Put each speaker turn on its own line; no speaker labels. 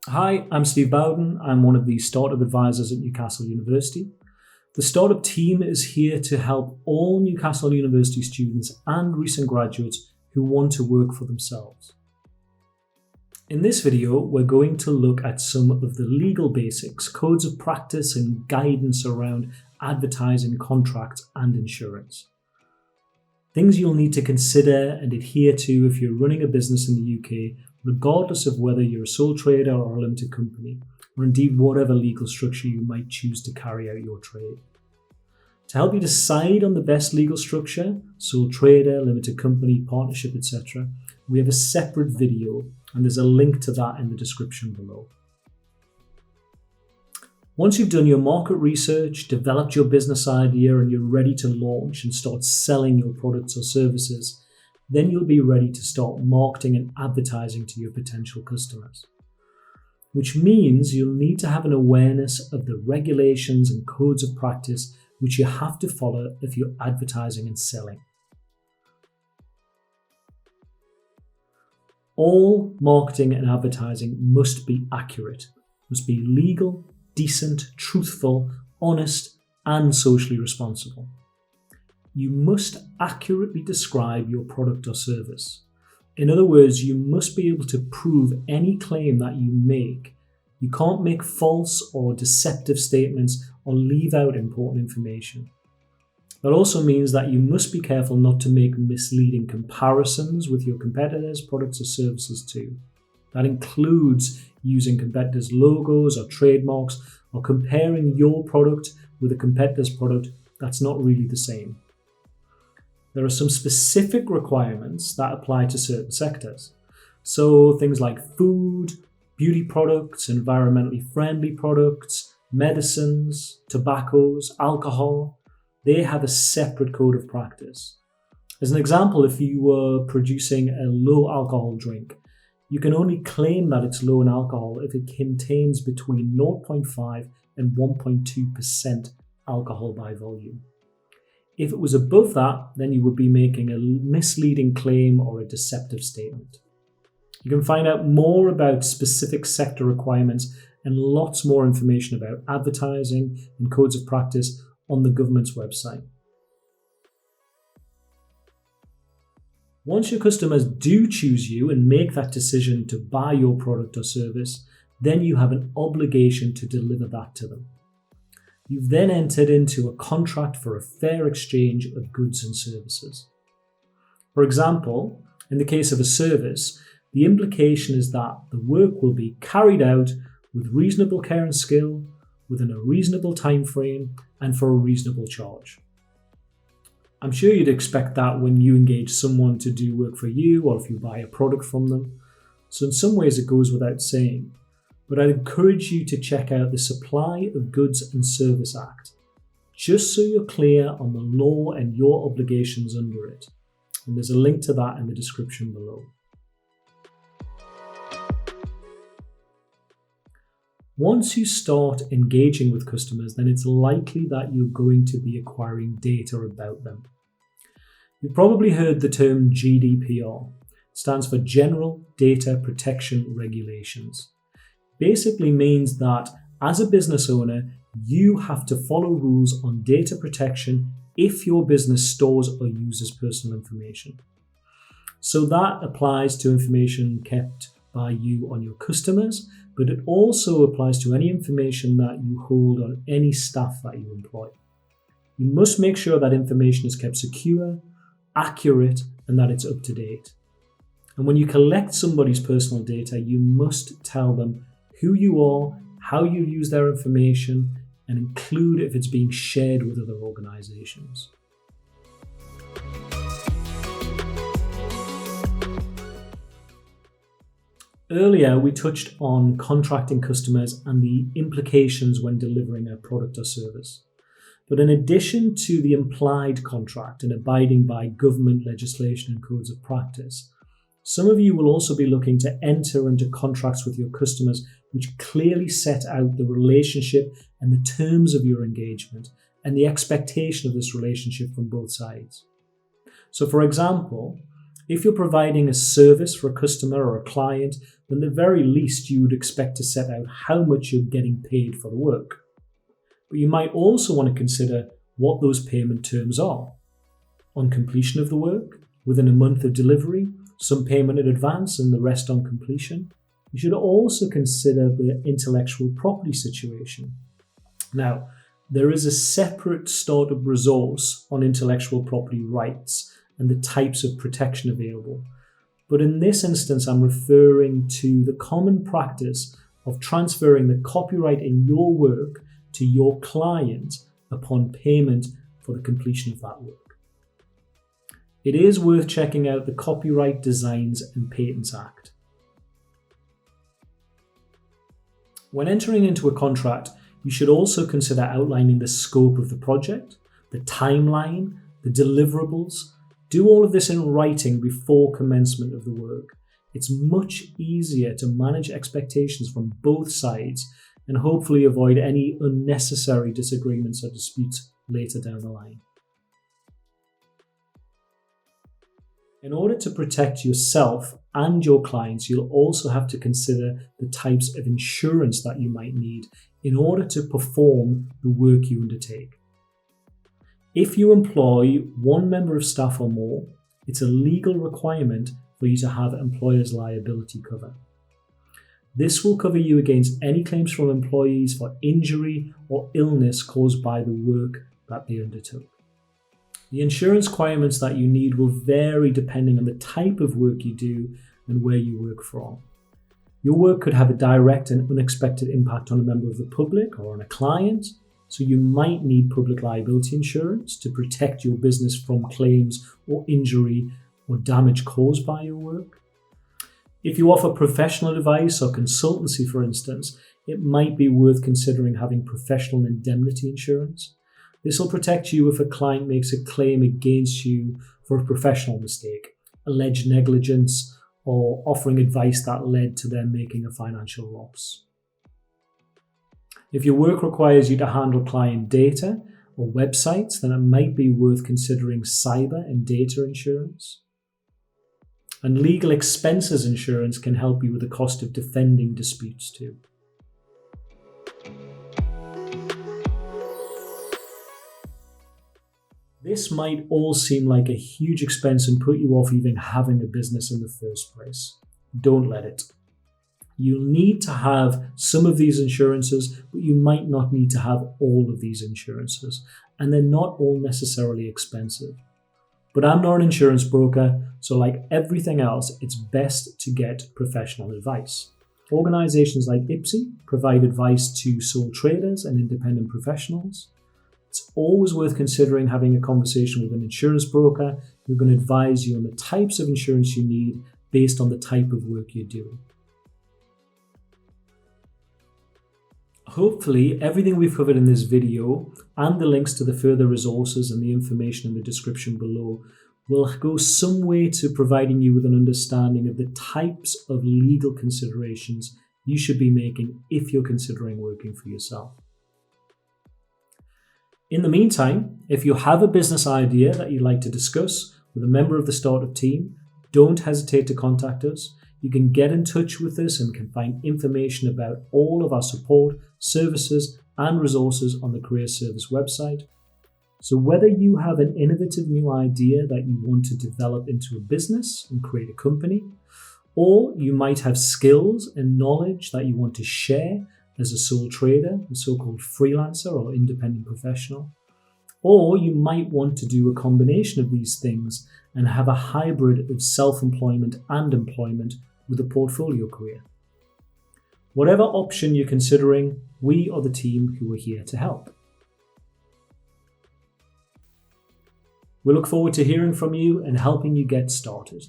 Hi, I'm Steve Bowden. I'm one of the startup advisors at Newcastle University. The startup team is here to help all Newcastle University students and recent graduates who want to work for themselves. In this video, we're going to look at some of the legal basics, codes of practice, and guidance around advertising, contracts, and insurance. Things you'll need to consider and adhere to if you're running a business in the UK, regardless of whether you're a sole trader or a limited company, or indeed whatever legal structure you might choose to carry out your trade. To help you decide on the best legal structure, sole trader, limited company, partnership, etc., we have a separate video, and there's a link to that in the description below. Once you've done your market research, developed your business idea, and you're ready to launch and start selling your products or services, then you'll be ready to start marketing and advertising to your potential customers. Which means you'll need to have an awareness of the regulations and codes of practice which you have to follow if you're advertising and selling. All marketing and advertising must be accurate, must be legal, decent, truthful, honest, and socially responsible. You must accurately describe your product or service. In other words, you must be able to prove any claim that you make. You can't make false or deceptive statements or leave out important information. That also means that you must be careful not to make misleading comparisons with your competitors' products or services too. That includes using competitors' logos or trademarks or comparing your product with a competitor's product that's not really the same. There are some specific requirements that apply to certain sectors. So things like food, beauty products, environmentally friendly products, medicines, tobaccos, alcohol, they have a separate code of practice. As an example, if you were producing a low alcohol drink, you can only claim that it's low in alcohol if it contains between 0.5 and 1.2% alcohol by volume. If it was above that, then you would be making a misleading claim or a deceptive statement. You can find out more about specific sector requirements and lots more information about advertising and codes of practice on the government's website. Once your customers do choose you and make that decision to buy your product or service, then you have an obligation to deliver that to them. You've then entered into a contract for a fair exchange of goods and services. For example, in the case of a service, the implication is that the work will be carried out with reasonable care and skill, within a reasonable time frame, and for a reasonable charge. I'm sure you'd expect that when you engage someone to do work for you or if you buy a product from them. So in some ways it goes without saying, but I'd encourage you to check out the Supply of Goods and Service Act, just so you're clear on the law and your obligations under it. And there's a link to that in the description below. Once you start engaging with customers, then it's likely that you're going to be acquiring data about them. You've probably heard the term GDPR. It stands for General Data Protection Regulations. Basically means that as a business owner, you have to follow rules on data protection if your business stores or uses personal information. So that applies to information kept by you on your customers, but it also applies to any information that you hold on any staff that you employ. You must make sure that information is kept secure, accurate, and that it's up to date. And when you collect somebody's personal data, you must tell them who you are, how you use their information, and include if it's being shared with other organizations. Earlier, we touched on contracting customers and the implications when delivering a product or service. But in addition to the implied contract and abiding by government legislation and codes of practice, some of you will also be looking to enter into contracts with your customers which clearly set out the relationship and the terms of your engagement and the expectation of this relationship from both sides. So for example, If you're providing a service for a customer or a client, then at the very least you would expect to set out how much you're getting paid for the work. But you might also want to consider what those payment terms are. On completion of the work, within a month of delivery, some payment in advance and the rest on completion. You should also consider the intellectual property situation. Now, there is a separate startup resource on intellectual property rights and the types of protection available. But in this instance, I'm referring to the common practice of transferring the copyright in your work to your client upon payment for the completion of that work. It is worth checking out the Copyright Designs and Patents Act. When entering into a contract, you should also consider outlining the scope of the project, the timeline, the deliverables. Do all of this in writing before commencement of the work. It's much easier to manage expectations from both sides and hopefully avoid any unnecessary disagreements or disputes later down the line. In order to protect yourself and your clients, you'll also have to consider the types of insurance that you might need in order to perform the work you undertake. If you employ one member of staff or more, it's a legal requirement for you to have employer's liability cover. This will cover you against any claims from employees for injury or illness caused by the work that they undertook. The insurance requirements that you need will vary depending on the type of work you do and where you work from. Your work could have a direct and unexpected impact on a member of the public or on a client, so you might need public liability insurance to protect your business from claims or injury or damage caused by your work. If you offer professional advice or consultancy, for instance, it might be worth considering having professional indemnity insurance. This will protect you if a client makes a claim against you for a professional mistake, alleged negligence, or offering advice that led to them making a financial loss. If your work requires you to handle client data or websites, then it might be worth considering cyber and data insurance. And legal expenses insurance can help you with the cost of defending disputes too. This might all seem like a huge expense and put you off even having a business in the first place. Don't let it. You'll need to have some of these insurances, but you might not need to have all of these insurances, and they're not all necessarily expensive. But I'm not an insurance broker, so like everything else, it's best to get professional advice. Organizations like IPSI provide advice to sole traders and independent professionals. It's always worth considering having a conversation with an insurance broker who can advise you on the types of insurance you need based on the type of work you're doing. Hopefully, everything we've covered in this video and the links to the further resources and the information in the description below will go some way to providing you with an understanding of the types of legal considerations you should be making if you're considering working for yourself. In the meantime, if you have a business idea that you'd like to discuss with a member of the startup team, don't hesitate to contact us. You can get in touch with us and can find information about all of our support, services, and resources on the Career Service website. So whether you have an innovative new idea that you want to develop into a business and create a company, or you might have skills and knowledge that you want to share as a sole trader, a so-called freelancer or independent professional, or you might want to do a combination of these things and have a hybrid of self-employment and employment with a portfolio career. Whatever option you're considering, we are the team who are here to help. We look forward to hearing from you and helping you get started.